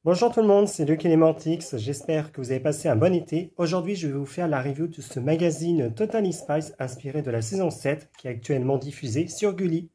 Bonjour tout le monde, c'est Luc Elementix, j'espère que vous avez passé un bon été. Aujourd'hui, je vais vous faire la review de ce magazine Totally Spies inspiré de la saison 7 qui est actuellement diffusé sur Gulli.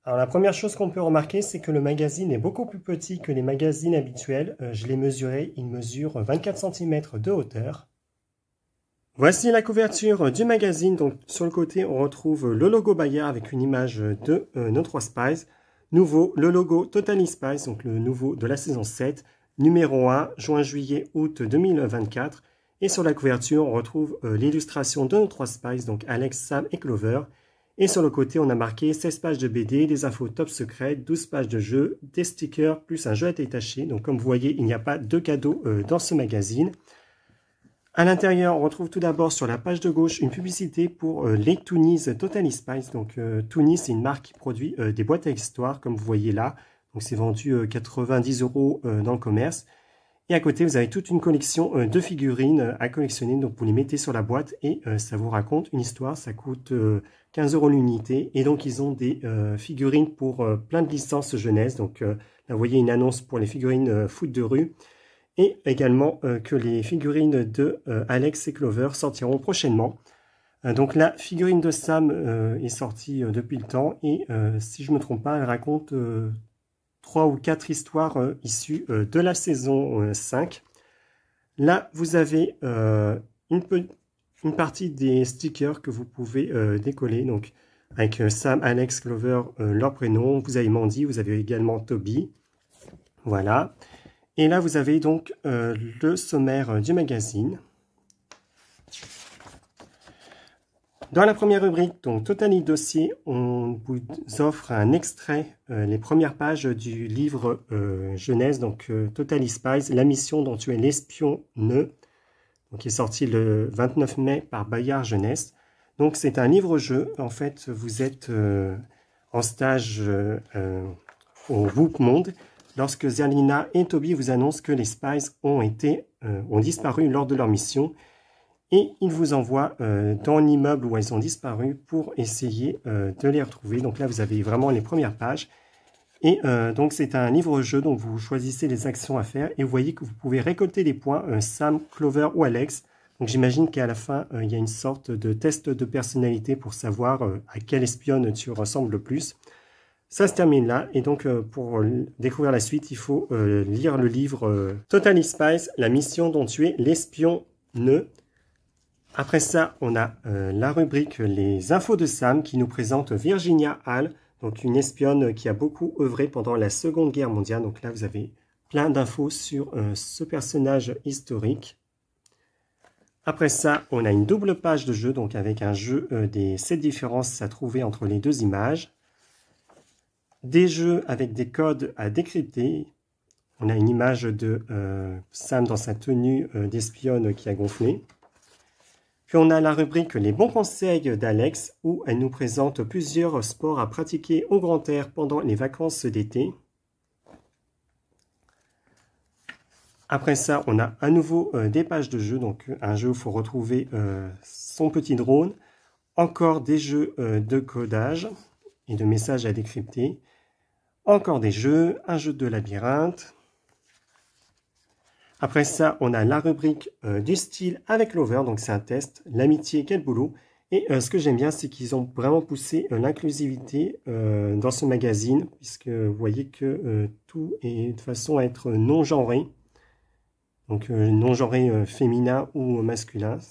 Alors la première chose qu'on peut remarquer, c'est que le magazine est beaucoup plus petit que les magazines habituels. Je l'ai mesuré, il mesure 24 cm de hauteur. Voici la couverture du magazine. Donc sur le côté, on retrouve le logo Bayard avec une image de nos 3 Spies. Nouveau, le logo Totally Spies, donc le nouveau de la saison 7. Numéro 1, juin, juillet, août 2024. Et sur la couverture, on retrouve l'illustration de nos 3 Spies, donc Alex, Sam et Clover. Et sur le côté, on a marqué 16 pages de BD, des infos top secrètes, 12 pages de jeux, des stickers, plus un jeu à détacher. Donc comme vous voyez, il n'y a pas de cadeaux dans ce magazine. À l'intérieur, on retrouve tout d'abord sur la page de gauche une publicité pour les Toonies Totally Spies. Donc Toonies, c'est une marque qui produit des boîtes à histoire, comme vous voyez là. Donc c'est vendu 90 € dans le commerce. Et à côté, vous avez toute une collection de figurines à collectionner. Donc vous les mettez sur la boîte et ça vous raconte une histoire. Ça coûte 15 € l'unité. Et donc ils ont des figurines pour plein de licences jeunesse. Donc là, vous voyez une annonce pour les figurines foot de rue. Et également que les figurines de Alex et Clover sortiront prochainement. Donc la figurine de Sam est sortie depuis le temps. Et si je ne me trompe pas, elle raconte 3 ou 4 histoires issues de la saison 5. Là, vous avez une partie des stickers que vous pouvez décoller. Donc, avec Sam, Alex, Clover, leur prénom. Vous avez Mandy, vous avez également Toby. Voilà. Et là, vous avez donc le sommaire du magazine. Dans la première rubrique, donc Totally Dossier, on vous offre un extrait, les premières pages du livre jeunesse, donc Totally Spies, la mission dont tu es l'espion donc, qui est sorti le 29 mai par Bayard Jeunesse. Donc c'est un livre-jeu, en fait vous êtes en stage au Wook Monde, lorsque Zerlina et Toby vous annoncent que les Spies ont disparu lors de leur mission. Et ils vous envoient dans l'immeuble où elles ont disparu pour essayer de les retrouver. Donc là, vous avez vraiment les premières pages. Et donc, c'est un livre-jeu dont vous choisissez les actions à faire. Et vous voyez que vous pouvez récolter des points Sam, Clover ou Alex. Donc, j'imagine qu'à la fin, il y a une sorte de test de personnalité pour savoir à quelle espionne tu ressembles le plus. Ça se termine là. Et donc, pour découvrir la suite, il faut lire le livre Totally Spies, la mission dont tu es l'espion nœud. Après ça, on a la rubrique Les infos de Sam qui nous présente Virginia Hall, donc une espionne qui a beaucoup œuvré pendant la Seconde Guerre mondiale. Donc là, vous avez plein d'infos sur ce personnage historique. Après ça, on a une double page de jeu, donc avec un jeu des 7 différences à trouver entre les deux images. Des jeux avec des codes à décrypter. On a une image de Sam dans sa tenue d'espionne qui a gonflé. Puis on a la rubrique Les bons conseils d'Alex, où elle nous présente plusieurs sports à pratiquer au grand air pendant les vacances d'été. Après ça, on a à nouveau des pages de jeux, donc un jeu où il faut retrouver son petit drone. Encore des jeux de codage et de messages à décrypter. Encore des jeux, un jeu de labyrinthe. Après ça, on a la rubrique du style avec Clover, donc c'est un test, l'amitié, quel boulot. Et ce que j'aime bien, c'est qu'ils ont vraiment poussé l'inclusivité dans ce magazine, puisque vous voyez que tout est de façon à être non-genré. Donc non-genré féminin ou masculin. Donc,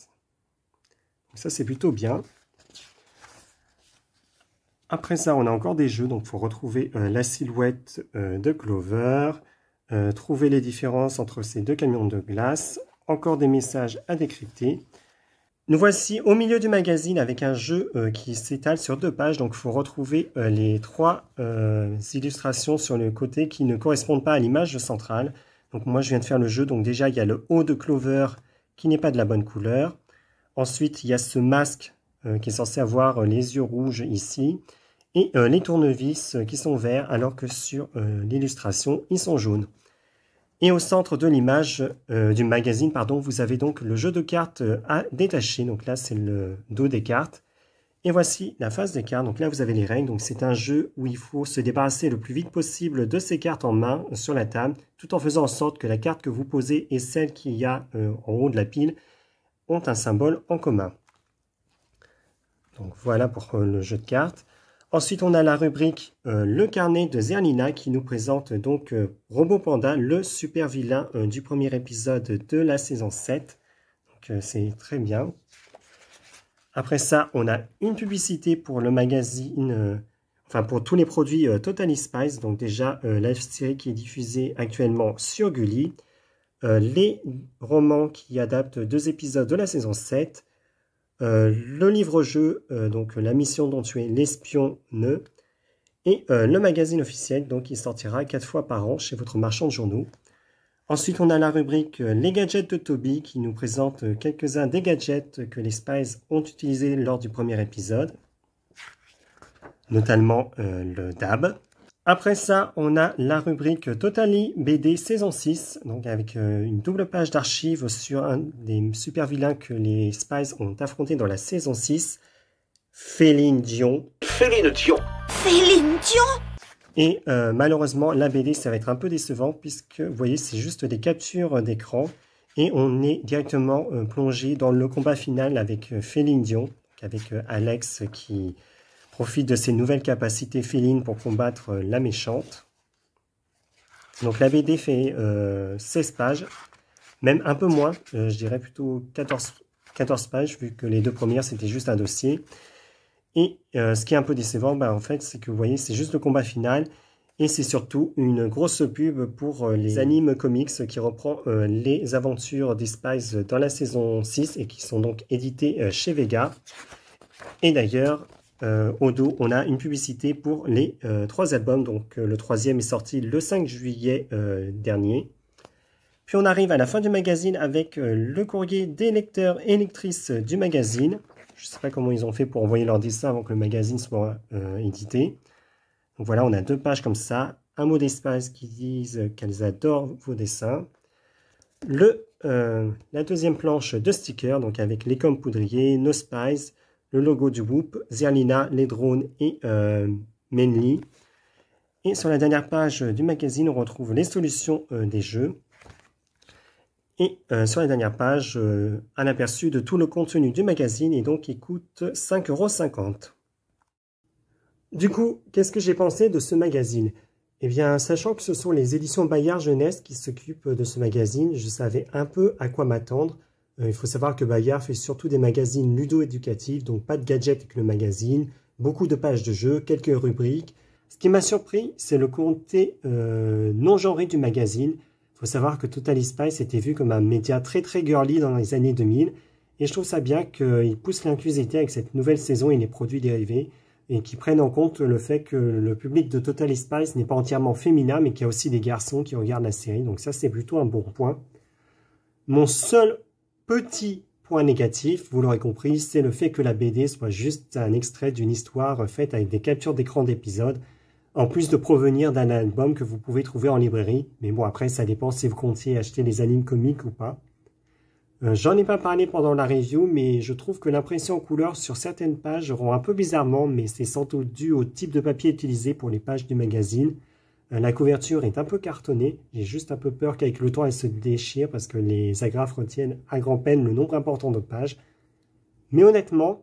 ça, c'est plutôt bien. Après ça, on a encore des jeux, donc il faut retrouver la silhouette de Clover. Trouver les différences entre ces deux camions de glace, encore des messages à décrypter. Nous voici au milieu du magazine avec un jeu qui s'étale sur 2 pages, donc il faut retrouver les 3 illustrations sur le côté qui ne correspondent pas à l'image centrale. Donc moi je viens de faire le jeu, donc déjà il y a le haut de Clover qui n'est pas de la bonne couleur. Ensuite il y a ce masque qui est censé avoir les yeux rouges ici. Et les tournevis qui sont verts alors que sur l'illustration, ils sont jaunes. Et au centre de l'image du magazine, pardon, vous avez donc le jeu de cartes à détacher. Donc là, c'est le dos des cartes. Et voici la phase des cartes. Donc là, vous avez les règles. Donc c'est un jeu où il faut se débarrasser le plus vite possible de ces cartes en main sur la table, tout en faisant en sorte que la carte que vous posez et celle qu'il y a en haut de la pile ont un symbole en commun. Donc voilà pour le jeu de cartes. Ensuite, on a la rubrique le carnet de Zerlina qui nous présente donc Robot Panda, le super vilain du premier épisode de la saison 7. Donc c'est très bien. Après ça, on a une publicité pour le magazine, enfin pour tous les produits Totally Spies. Donc déjà, la série qui est diffusée actuellement sur Gulli. Les romans qui adaptent 2 épisodes de la saison 7. Le livre-jeu, donc La mission dont tu es l'espion ne. Et le magazine officiel, donc il sortira 4 fois par an chez votre marchand de journaux. Ensuite, on a la rubrique Les gadgets de Toby qui nous présente quelques-uns des gadgets que les Spies ont utilisés lors du premier épisode, notamment le DAB. Après ça, on a la rubrique Totally BD saison 6, donc avec une double page d'archives sur un des super vilains que les Spies ont affronté dans la saison 6, Féline Dion. Féline Dion. Féline Dion. Et malheureusement, la BD, ça va être un peu décevant puisque, vous voyez, c'est juste des captures d'écran et on est directement plongé dans le combat final avec Féline Dion, avec Alex qui profite de ses nouvelles capacités félines pour combattre la méchante. Donc la BD fait 16 pages, même un peu moins, je dirais plutôt 14 pages vu que les 2 premières c'était juste un dossier. Et ce qui est un peu décevant, en fait, c'est que vous voyez, c'est juste le combat final. Et c'est surtout une grosse pub pour les animes comics qui reprend les aventures des Spies dans la saison 6 et qui sont donc édités chez Vega. Et d'ailleurs, au dos, on a une publicité pour les 3 albums. Donc le 3e est sorti le 5 juillet dernier. Puis on arrive à la fin du magazine avec le courrier des lecteurs et lectrices du magazine. Je ne sais pas comment ils ont fait pour envoyer leur dessin avant que le magazine soit édité. Donc voilà, on a 2 pages comme ça. Un mot d'espace qui disent qu'elles adorent vos dessins. La deuxième planche de stickers, donc avec les coms poudriers, No Spies, le logo du Whoop, Zerlina, les drones et Mainly. Et sur la dernière page du magazine, on retrouve les solutions des jeux. Et sur la dernière page, un aperçu de tout le contenu du magazine et donc il coûte 5,50 €. Du coup, qu'est-ce que j'ai pensé de ce magazine? Eh bien, sachant que ce sont les éditions Bayard Jeunesse qui s'occupent de ce magazine, je savais un peu à quoi m'attendre. Il faut savoir que Bayard fait surtout des magazines ludo-éducatifs, donc pas de gadgets avec le magazine, beaucoup de pages de jeux, quelques rubriques. Ce qui m'a surpris, c'est le côté non genré du magazine. Il faut savoir que Totally Spies était vu comme un média très girly dans les années 2000 et je trouve ça bien qu'il pousse l'inclusivité avec cette nouvelle saison et les produits dérivés et qui prennent en compte le fait que le public de Totally Spies n'est pas entièrement féminin mais qu'il y a aussi des garçons qui regardent la série, donc ça c'est plutôt un bon point. Mon seul petit point négatif, vous l'aurez compris, c'est le fait que la BD soit juste un extrait d'une histoire faite avec des captures d'écran d'épisodes, en plus de provenir d'un album que vous pouvez trouver en librairie. Mais bon, après, ça dépend si vous comptiez acheter les animes comiques ou pas. J'en ai pas parlé pendant la review, mais je trouve que l'impression en couleur sur certaines pages rend un peu bizarrement, mais c'est sans doute dû au type de papier utilisé pour les pages du magazine. La couverture est un peu cartonnée. J'ai juste un peu peur qu'avec le temps, elle se déchire parce que les agrafes retiennent à grand-peine le nombre important de pages. Mais honnêtement,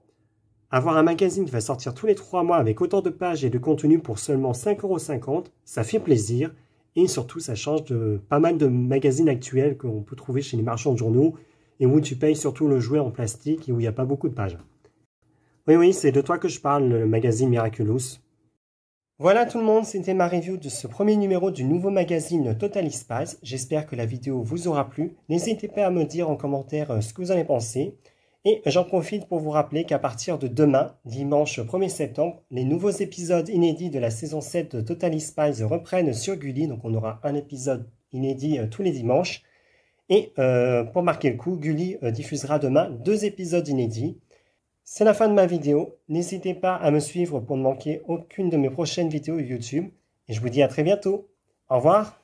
avoir un magazine qui va sortir tous les 3 mois avec autant de pages et de contenu pour seulement 5,50 €, ça fait plaisir. Et surtout, ça change de pas mal de magazines actuels qu'on peut trouver chez les marchands de journaux et où tu payes surtout le jouet en plastique et où il n'y a pas beaucoup de pages. Oui, c'est de toi que je parle, le magazine Miraculous. Voilà tout le monde, c'était ma review de ce premier numéro du nouveau magazine Totally Spies. J'espère que la vidéo vous aura plu. N'hésitez pas à me dire en commentaire ce que vous en avez pensé. Et j'en profite pour vous rappeler qu'à partir de demain, dimanche 1er septembre, les nouveaux épisodes inédits de la saison 7 de Totally Spies reprennent sur Gulli. Donc on aura un épisode inédit tous les dimanches. Et pour marquer le coup, Gulli diffusera demain 2 épisodes inédits. C'est la fin de ma vidéo. N'hésitez pas à me suivre pour ne manquer aucune de mes prochaines vidéos YouTube. Et je vous dis à très bientôt. Au revoir.